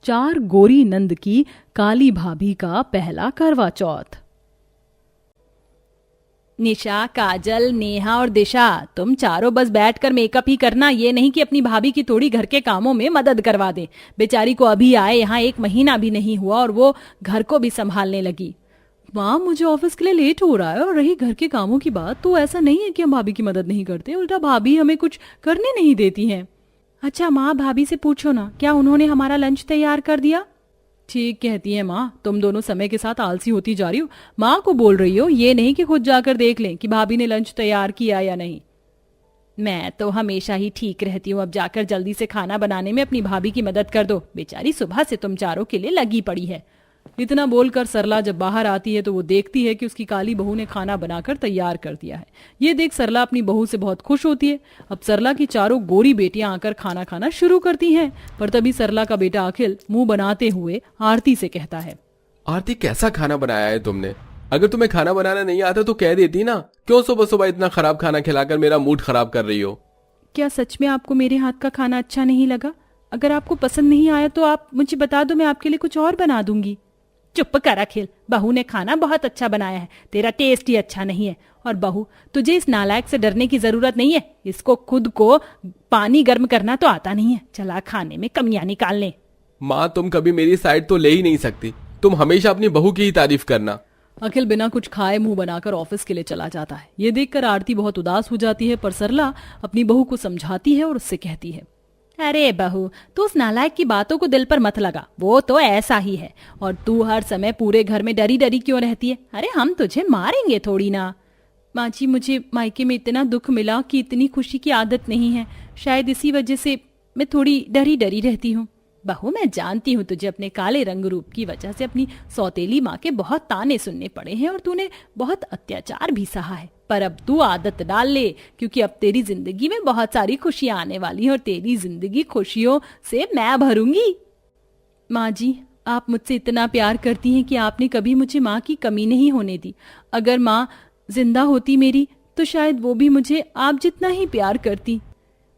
4 गोरी नंद की काली भाभी का पहला करवा चौथ। निशा, काजल, नेहा और दिशा, तुम चारों बस बैठकर मेकअप ही करना, ये नहीं कि अपनी भाभी की थोड़ी घर के कामों में मदद करवा दें। बेचारी को अभी आए यहाँ 1 महीना भी नहीं हुआ और वो घर को भी संभालने लगी। माँ, मुझे ऑफिस के लिए लेट हो रहा है और रही घर के कामों की बात, तो ऐसा नहीं है कि हम भाभी की मदद नहीं करते, उल्टा भाभी हमें कुछ करने नहीं देती हैं। अच्छा माँ, भाभी से पूछो ना, क्या उन्होंने हमारा लंच तैयार कर दिया? ठीक कहती है माँ, तुम दोनों समय के साथ आलसी होती जा रही हो। माँ को बोल रही हो, ये नहीं कि खुद जाकर देख लें कि भाभी ने लंच तैयार किया या नहीं। मैं तो हमेशा ही ठीक रहती हूँ, अब जाकर जल्दी से खाना बनाने में अपनी भाभी की मदद कर दो, बेचारी सुबह से तुम चारों के लिए लगी पड़ी है। इतना बोलकर सरला जब बाहर आती है तो वो देखती है कि उसकी काली बहू ने खाना बनाकर तैयार कर दिया है। ये देख सरला अपनी बहू से बहुत खुश होती है। अब सरला की चारों गोरी बेटियां आकर खाना खाना शुरू करती हैं, पर तभी सरला का बेटा अखिल मुंह बनाते हुए आरती से कहता है, आरती, कैसा खाना बनाया है तुमने? अगर तुम्हें खाना बनाना नहीं आता तो कह देती ना, क्यों सुबह सुबह इतना खराब खाना खिलाकर मेरा मूड खराब कर रही हो? क्या सच में आपको मेरे हाथ का खाना अच्छा नहीं लगा? अगर आपको पसंद नहीं आया तो आप मुझे बता दो, मैं आपके लिए कुछ और बना दूंगी। चुप कर अखिल, बहू ने खाना बहुत अच्छा बनाया है, तेरा टेस्ट ही अच्छा नहीं है। और बहू, तुझे इस नालायक से डरने की जरूरत नहीं है, इसको खुद को पानी गर्म करना तो आता नहीं है, चला खाने में कमियां निकालने। माँ, तुम कभी मेरी साइड तो ले ही नहीं सकती, तुम हमेशा अपनी बहू की ही तारीफ करना। अखिल बिना कुछ खाए मुंह बनाकर ऑफिस के लिए चला जाता है। ये देखकर आरती बहुत उदास हो जाती है, पर सरला अपनी बहू को समझाती है और उससे कहती है, अरे बहू, तू उस नालायक की बातों को दिल पर मत लगा, वो तो ऐसा ही है। और तू हर समय पूरे घर में डरी डरी क्यों रहती है? अरे हम तुझे मारेंगे थोड़ी ना। माँ जी, मुझे मायके में इतना दुख मिला कि इतनी खुशी की आदत नहीं है, शायद इसी वजह से मैं थोड़ी डरी डरी रहती हूँ। बहू, मैं जानती हूँ तुझे अपने काले रंग रूप की वजह से अपनी सौतेली माँ के बहुत ताने सुनने पड़े हैं और तूने बहुत अत्याचार भी सहा है, पर अब तू आदत डाल ले, क्योंकि अब तेरी जिंदगी में बहुत सारी खुशियां आने वाली हैं और तेरी जिंदगी खुशियों से मैं भरूंगी। माँ जी, आप मुझसे इतना प्यार करती हैं कि आपने कभी मुझे माँ की कमी नहीं होने दी। अगर माँ जिंदा होती मेरी तो शायद वो भी मुझे आप जितना ही प्यार करती।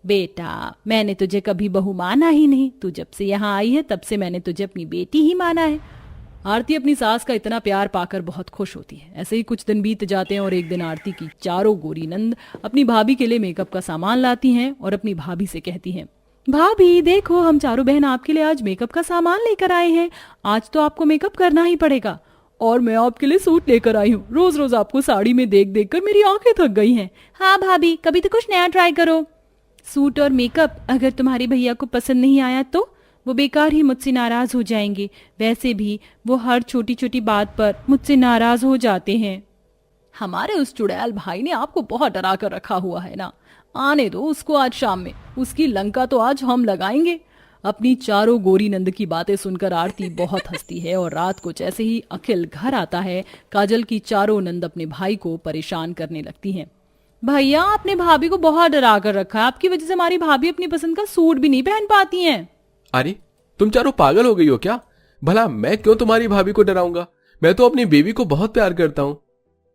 बेटा, मैंने तुझे कभी बहू माना ही नहीं, तू जब से यहाँ आई है तब से मैंने तुझे अपनी बेटी ही माना है। आरती अपनी सास का इतना प्यार पाकर बहुत खुश होती है। ऐसे ही कुछ दिन बीत जाते हैं और एक दिन आरती की चारों गोरी नंद अपनी भाभी के लिए मेकअप का सामान लाती हैं और अपनी भाभी से कहती हैं, भाभी देखो, हम चारों बहन आपके लिए आज मेकअप का सामान लेकर आए हैं। आज तो आपको मेकअप करना ही पड़ेगा। और मैं आपके लिए सूट लेकर आई हूँ, रोज रोज आपको साड़ी में देख देख कर मेरी आंखें थक गई हैं। हाँ भाभी, कभी तो कुछ नया ट्राई करो। सूट और मेकअप अगर तुम्हारे भैया को पसंद नहीं आया तो वो बेकार ही मुझसे नाराज हो जाएंगे। वैसे भी वो हर छोटी छोटी बात पर मुझसे नाराज हो जाते हैं। हमारे उस चुड़ैल भाई ने आपको बहुत डरा कर रखा हुआ है ना, आने दो उसको आज शाम में, उसकी लंका तो आज हम लगाएंगे। अपनी चारों गोरी नंद की बातें सुनकर आरती बहुत हंसती है और रात को जैसे ही अखिल घर आता है, काजल की चारों नंद अपने भाई को परेशान करने लगती हैं। भैया, आपने भाभी को बहुत डरा कर रखा है, आपकी वजह से हमारी भाभी अपनी पसंद का सूट भी नहीं पहन पाती हैं। अरे, तुम चारों पागल हो गई हो क्या? भला मैं क्यों तुम्हारी भाभी को डराऊंगा? मैं तो अपनी बेबी को बहुत प्यार करता हूँ।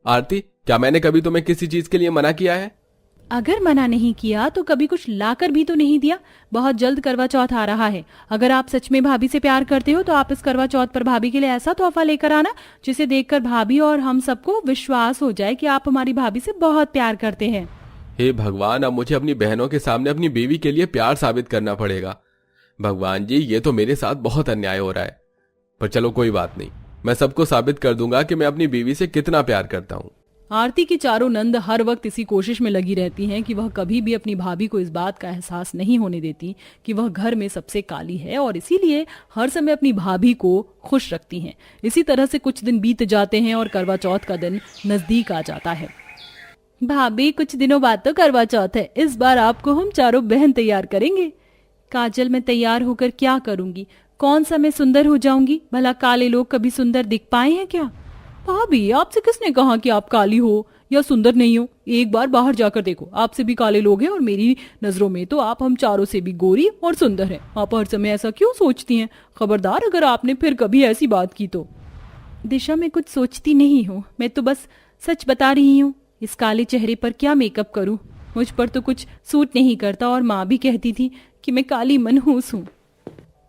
आरती, क्या मैंने कभी तुम्हें किसी चीज के लिए मना किया है? अगर मना नहीं किया तो कभी कुछ लाकर भी तो नहीं दिया। बहुत जल्द करवा चौथ आ रहा है, अगर आप सच में भाभी से प्यार करते हो तो आप इस करवा चौथ पर भाभी के लिए ऐसा तोहफा लेकर आना जिसे देखकर भाभी और हम सबको विश्वास हो जाए कि आप हमारी भाभी से बहुत प्यार करते हैं। हे भगवान, अब मुझे अपनी बहनों के सामने अपनी बेबी के लिए प्यार साबित करना पड़ेगा। भगवान जी, ये तो मेरे साथ बहुत अन्याय हो रहा है, पर चलो कोई बात नहीं, मैं सबको साबित कर दूंगा कि मैं अपनी बीवी से कितना प्यार करता हूँ। आरती की चारों नंद हर वक्त इसी कोशिश में लगी रहती हैं कि वह कभी भी अपनी भाभी को इस बात का एहसास नहीं होने देती कि वह घर में सबसे काली है, और इसीलिए हर समय अपनी भाभी को खुश रखती हैं। इसी तरह से कुछ दिन बीत जाते हैं और करवा चौथ का दिन नजदीक आ जाता है। भाभी, कुछ दिनों बाद तो करवा चौथ है, इस बार आपको हम चारों बहन तैयार करेंगे। काजल, मैं तैयार होकर क्या करूंगी? कौन सा मैं सुंदर हो जाऊंगी? भला काले लोग कभी सुंदर दिख पाए हैं क्या? भाभी, आपसे किसने कहा कि आप काली हो या सुंदर नहीं हो? एक बार बाहर जाकर देखो, आपसे भी काले लोग हैं और मेरी नजरों में तो आप हम चारों से भी गोरी और सुंदर हैं। आप हर समय ऐसा क्यों सोचती हैं? खबरदार अगर आपने फिर कभी ऐसी बात की तो। दिशा, मैं कुछ सोचती नहीं हूँ, मैं तो बस सच बता रही हूँ। इस काले चेहरे पर क्या मेकअप करूँ? मुझ पर तो कुछ सूट नहीं करता और माँ भी कहती थी कि मैं काली मनहूस हूँ।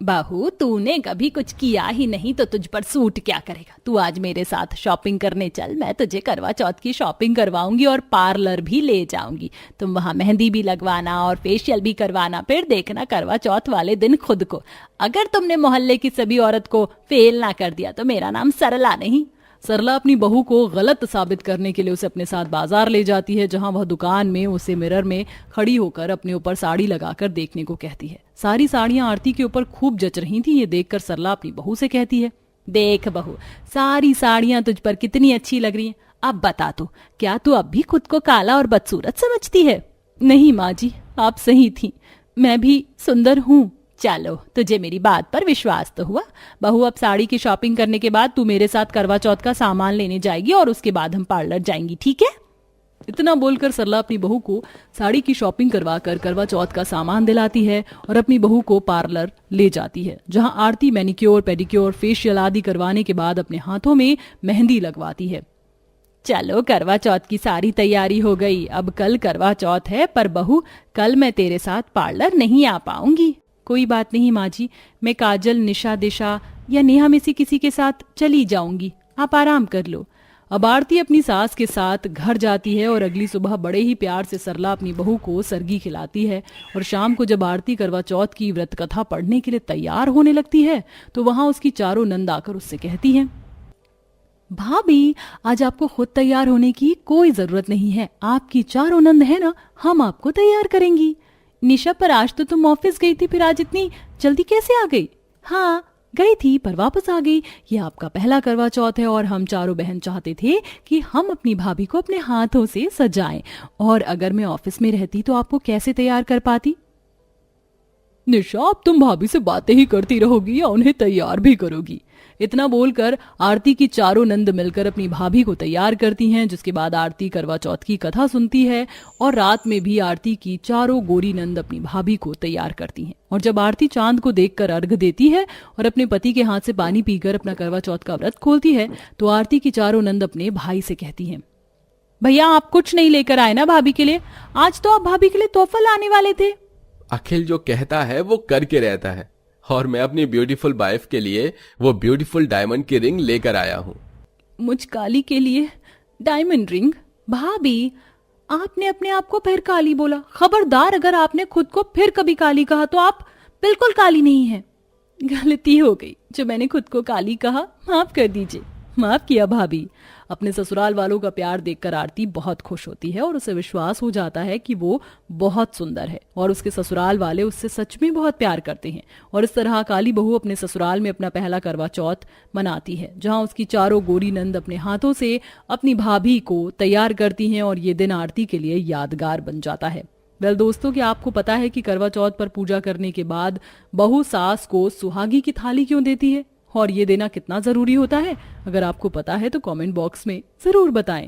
बहू तूने कभी कुछ किया ही नहीं तो तुझ पर सूट क्या करेगा। तू आज मेरे साथ शॉपिंग करने चल, मैं तुझे करवा चौथ की शॉपिंग करवाऊंगी और पार्लर भी ले जाऊंगी। तुम वहां मेहंदी भी लगवाना और फेशियल भी करवाना, फिर देखना करवा चौथ वाले दिन खुद को। अगर तुमने मोहल्ले की सभी औरत को फेल ना कर दिया तो मेरा नाम सरला नहीं। सरला अपनी बहू को गलत साबित करने के लिए उसे अपने साथ बाजार ले जाती है, जहां वह दुकान में उसे मिरर में खड़ी होकर अपने ऊपर साड़ी लगाकर देखने को कहती है। सारी साड़ियां आरती के ऊपर खूब जच रही थी। ये देखकर सरला अपनी बहू से कहती है, देख बहू, सारी साड़ियां तुझ पर कितनी अच्छी लग रही हैं। अब बता तू, क्या तू अब भी खुद को काला और बदसूरत समझती है? नहीं माँ जी, आप सही थी, मैं भी सुंदर हूँ। चलो, तुझे मेरी बात पर विश्वास तो हुआ। बहू, अब साड़ी की शॉपिंग करने के बाद तू मेरे साथ करवा चौथ का सामान लेने जाएगी और उसके बाद हम पार्लर जाएंगी, ठीक है? इतना बोलकर सरला अपनी बहू को साड़ी की शॉपिंग करवाकर करवा चौथ का सामान दिलाती है और अपनी बहू को पार्लर ले जाती है, जहां आरती मैनिक्योर, पेडिक्योर, फेशियल आदि करवाने के बाद अपने हाथों में मेहंदी लगवाती है। चलो, करवा चौथ की सारी तैयारी हो गई। अब कल करवा चौथ है, पर बहू कल मैं तेरे साथ पार्लर नहीं आ पाऊंगी। कोई बात नहीं माँ जी, मैं काजल, निशा, दिशा या नेहा में से किसी के साथ चली जाऊंगी, आप आराम कर लो। अब आरती अपनी सास के साथ घर जाती है और अगली सुबह बड़े ही प्यार से सरला अपनी बहू को सरगी खिलाती है। और शाम को जब आरती करवा चौथ की व्रत कथा पढ़ने के लिए तैयार होने लगती है तो वहां उसकी चारों नंद आकर उससे कहती हैं, भाभी, आज आपको खुद तैयार होने की कोई जरूरत नहीं है, आपकी चारों नंद है ना, हम आपको तैयार करेंगी। निशा, पर आज तो तुम ऑफिस गई थी, फिर आज इतनी जल्दी कैसे आ गई? हाँ, गई थी पर वापस आ गई। ये आपका पहला करवा चौथ है और हम चारों बहन चाहते थे कि हम अपनी भाभी को अपने हाथों से सजाएं, और अगर मैं ऑफिस में रहती तो आपको कैसे तैयार कर पाती? निशा, अब तुम भाभी से बातें ही करती रहोगी या उन्हें तैयार भी करोगी? इतना बोलकर आरती की चारों नंद मिलकर अपनी भाभी को तैयार करती हैं, जिसके बाद आरती करवा चौथ की कथा सुनती है और रात में भी आरती की चारों गोरी नंद अपनी भाभी को तैयार करती हैं। और जब आरती चांद को देखकर अर्घ देती है और अपने पति के हाथ से पानी पीकर अपना करवा चौथ का व्रत खोलती है तो आरती की चारों नंद अपने भाई से कहती हैं, भैया, आप कुछ नहीं लेकर आए ना भाभी के लिए? आज तो आप भाभी के लिए तोहफा लाने वाले थे। अखिल जो कहता है वो करके रहता है, और मैं अपनी ब्यूटीफुल वाइफ के लिए वो ब्यूटीफुल डायमंड की रिंग लेकर आया हूँ। मुझ काली के लिए डायमंड रिंग? भाभी, आपने अपने आप को फिर काली बोला। खबरदार, अगर आपने खुद को फिर कभी काली कहा तो आप बिल्कुल काली नहीं है। गलती हो गई, जो मैंने खुद को काली कहा, माफ कर दीजिए। माफ किया भाभी। अपने ससुराल वालों का प्यार देखकर आरती बहुत खुश होती है और उसे विश्वास हो जाता है कि वो बहुत सुंदर है और उसके ससुराल वाले उससे सच में बहुत प्यार करते हैं। और इस तरह काली बहू अपने ससुराल में अपना पहला करवा चौथ मनाती है, जहां उसकी चारों गोरी नंद अपने हाथों से अपनी भाभी को तैयार करती हैं और ये दिन आरती के लिए यादगार बन जाता है। वेल दोस्तों, क्या आपको पता है कि करवा चौथ पर पूजा करने के बाद बहू सास को सुहागी की थाली क्यों देती है और ये देना कितना जरूरी होता है? अगर आपको पता है तो कमेंट बॉक्स में जरूर बताएं।